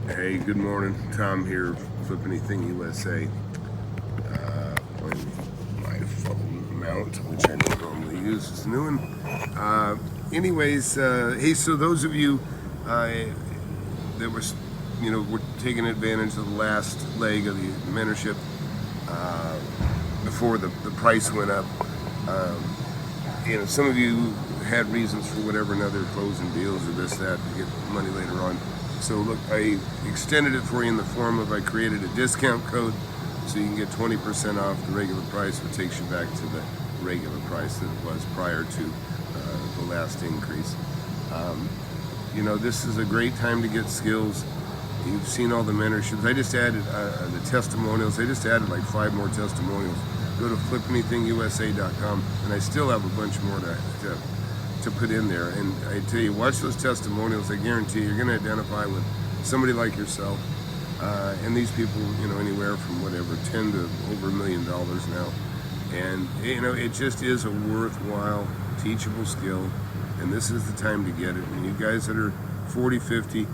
Hey, good morning. Tom here, FlipAnything USA. On my phone mount, which I don't normally use, is a new one. Hey, so those of you that were taking advantage of the last leg of the mentorship before the price went up, some of you had reasons for whatever, another closing deals or this, that, to get money later on. So look, I extended it for you in the form of I created a discount code so you can get 20% off the regular price, which takes you back to the regular price that it was prior to the last increase. This is a great time to get skills. You've seen all the mentorships. I just added the testimonials. I just added like 5 more testimonials. Go to FlipAnythingUSA.com, and I still have a bunch more to put in there. And I tell you, watch those testimonials. I guarantee you're going to identify with somebody like yourself. And these people, anywhere from whatever, 10 to over $1 million now. And it just is a worthwhile, teachable skill. And this is the time to get it. And you guys that are 40, 50,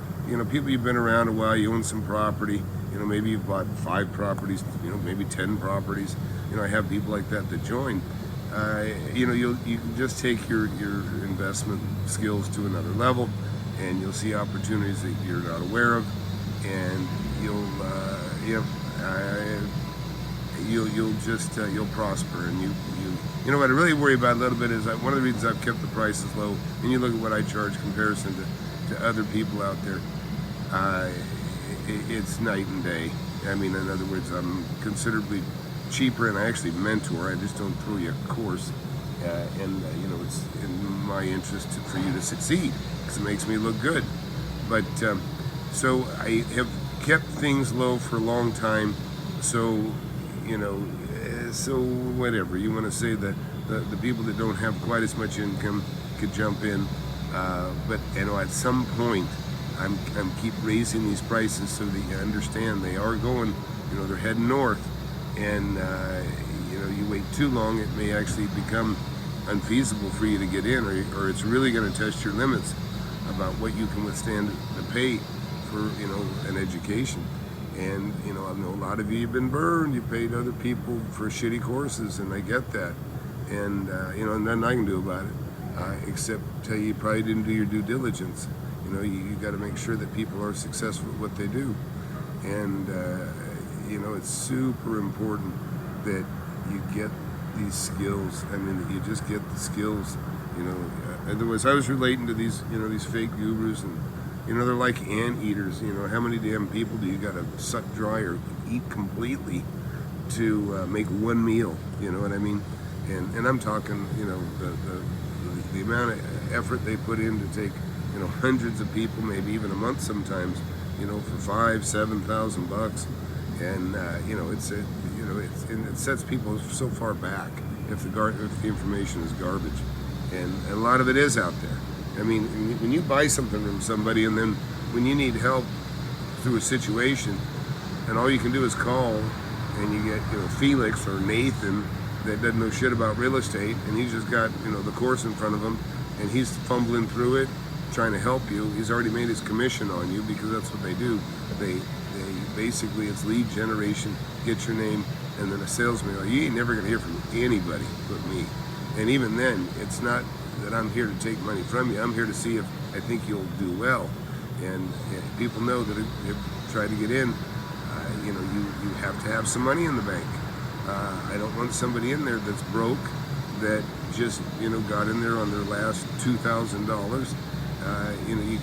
people you've been around a while, you own some property, maybe you've bought 5 properties, maybe 10 properties. I have people like that join. You can just take your investment skills to another level, and you'll see opportunities that you're not aware of, and you'll prosper. And what I really worry about a little bit is that one of the reasons I've kept the prices low, and you look at what I charge comparison to other people out there, it's night and day. I mean, in other words, I'm considerably cheaper, and I actually mentor. I just don't throw you a course, it's in my interest for you to succeed because it makes me look good. But so I have kept things low for a long time. So so whatever you want to say, that the people that don't have quite as much income could jump in, but at some point I'm keep raising these prices so that you understand they are going, they're heading north. And you wait too long, it may actually become unfeasible for you to get in, or it's really going to test your limits about what you can withstand to pay for an education. And I know a lot of you have been burned. You paid other people for shitty courses, and I get that. And and nothing I can do about it, except tell you probably didn't do your due diligence. You got to make sure that people are successful at what they do. And it's super important that you get these skills. I mean, that you just get the skills. Otherwise, I was relating to these, these fake gurus, and they're like anteaters. How many damn people do you got to suck dry or eat completely to make one meal? You know what I mean? And I'm talking, the amount of effort they put in to take, hundreds of people, maybe even a month sometimes, for $5,000-7,000. And it sets people so far back if the information is garbage, and a lot of it is out there. I mean, when you buy something from somebody, and then when you need help through a situation, and all you can do is call, and you get Felix or Nathan that doesn't know shit about real estate, and he's just got the course in front of him, and he's fumbling through it, trying to help you. He's already made his commission on you, because that's what they do. They basically, it's lead generation, get your name, and then a salesman. You ain't never gonna hear from anybody but me. And even then, it's not that I'm here to take money from you. I'm here to see if I think you'll do well. And people know that if try to get in, you have to have some money in the bank. I don't want somebody in there that's broke, that just got in there on their last $2,000. You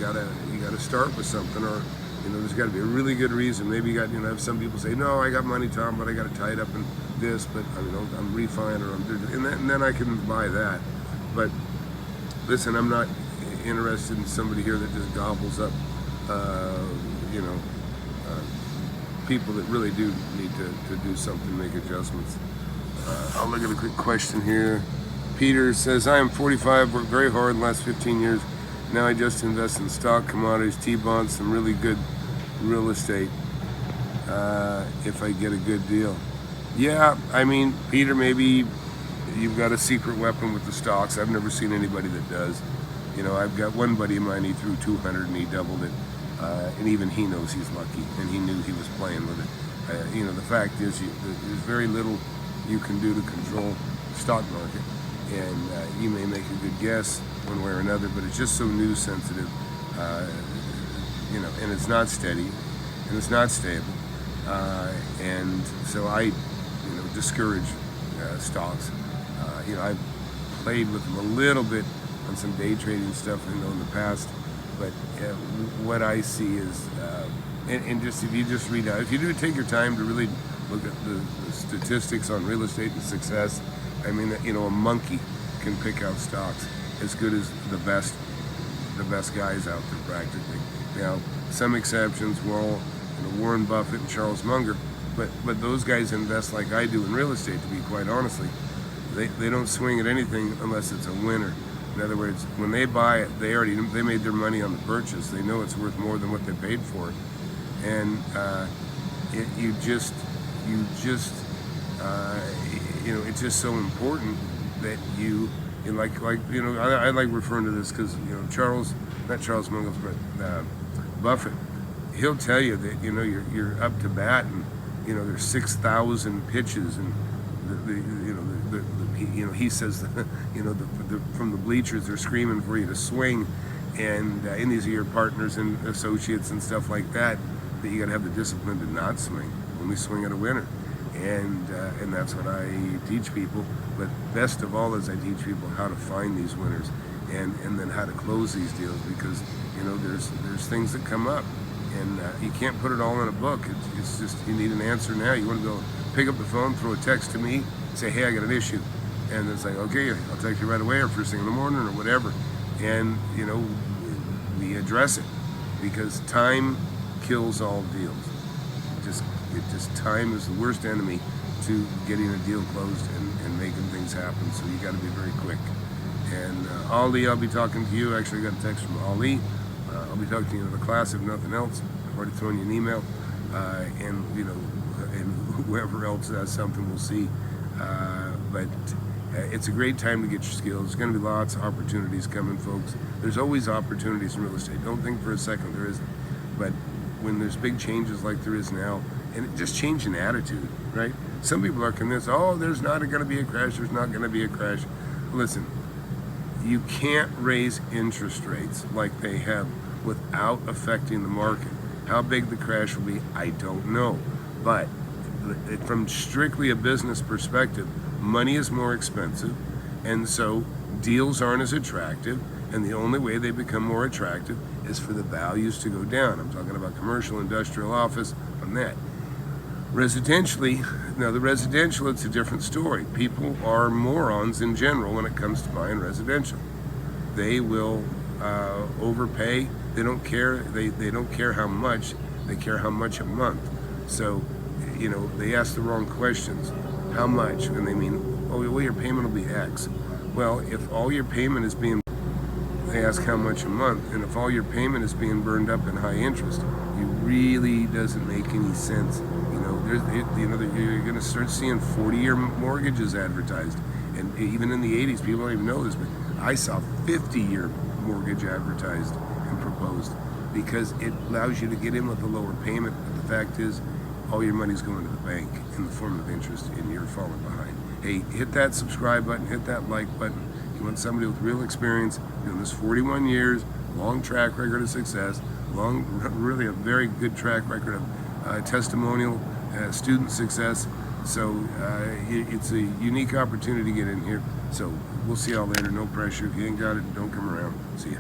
gotta start with something, or there's got to be a really good reason. Maybe you got have some people say, no, I got money, Tom, but I got to tie it up in this, but I'm refined, or and then I can buy that. But listen, I'm not interested in somebody here that just gobbles up people that really do need to do something, make adjustments. I'll look at a quick question here. Peter says, I am 45, worked very hard in the last 15 years. Now I just invest in stock, commodities, T-bonds, some really good real estate, if I get a good deal. Yeah, I mean, Peter, maybe you've got a secret weapon with the stocks. I've never seen anybody that does. I've got one buddy of mine, he threw 200 and he doubled it. and even he knows he's lucky, and he knew he was playing with it. The fact is, there's very little you can do to control the stock market, and you may make a good guess one way or another, but it's just so news sensitive, and it's not steady, and it's not stable, and so I, discourage stocks. I played with them a little bit on some day trading stuff, in the past, but what I see is, and just if you just read out, if you do take your time to really look at the statistics on real estate and success, I mean, a monkey can pick out stocks as good as the best guys out there practically. Now, some exceptions were all Warren Buffett and Charles Munger, but those guys invest like I do in real estate, to be quite honestly. They don't swing at anything unless it's a winner. In other words, when they buy it, they made their money on the purchase. They know it's worth more than what they paid for it, and it's just so important that I like referring to this because not Charles Munger, but Buffett. He'll tell you that you're up to bat, and there's 6,000 pitches, and he says from the bleachers they're screaming for you to swing, and these are your partners and associates and stuff like that you got to have the discipline to not swing. Only swing at a winner, and that's what I teach people. But best of all is I teach people how to find these winners, and then how to close these deals, because there's things that come up, and you can't put it all in a book. It's just, you need an answer now. You want to go pick up the phone, throw a text to me, say, hey, I got an issue, and it's like, okay, I'll text you right away, or first thing in the morning, or whatever, and we address it, because time kills all deals. Time is the worst enemy to getting a deal closed and making things happen. So you got to be very quick. And Ali, I'll be talking to you. Actually, I got a text from Ali. I'll be talking to you in the class, if nothing else. I've already thrown you an email, and whoever else has something, we'll see. But it's a great time to get your skills. There's going to be lots of opportunities coming, folks. There's always opportunities in real estate. Don't think for a second there isn't. But when there's big changes like there is now, and just change in attitude, right? Some people are convinced, there's not going to be a crash, there's not going to be a crash. Listen, you can't raise interest rates like they have without affecting the market. How big the crash will be, I don't know. But from strictly a business perspective, money is more expensive, and so deals aren't as attractive, and the only way they become more attractive is for the values to go down. I'm talking about commercial, industrial, office, on that. Residentially, now the residential, it's a different story. People are morons in general when it comes to buying residential. They will overpay. They don't care. They don't care how much. They care how much a month. So, they ask the wrong questions. How much? And they mean, your payment will be X. Well, if all your payment is being, they ask how much a month, and if all your payment is being burned up in high interest, it really doesn't make any sense. You're going to start seeing 40-year mortgages advertised, and even in the 80s, people don't even know this, but I saw 50-year mortgage advertised and proposed, because it allows you to get in with a lower payment. But the fact is, all your money's going to the bank in the form of interest, and you're falling behind. Hey, hit that subscribe button, hit that like button. You want somebody with real experience, doing this 41 years, long track record of success, really a very good track record of testimonial student success. So it's a unique opportunity to get in here. So we'll see y'all later. No pressure. If you ain't got it, don't come around. See ya.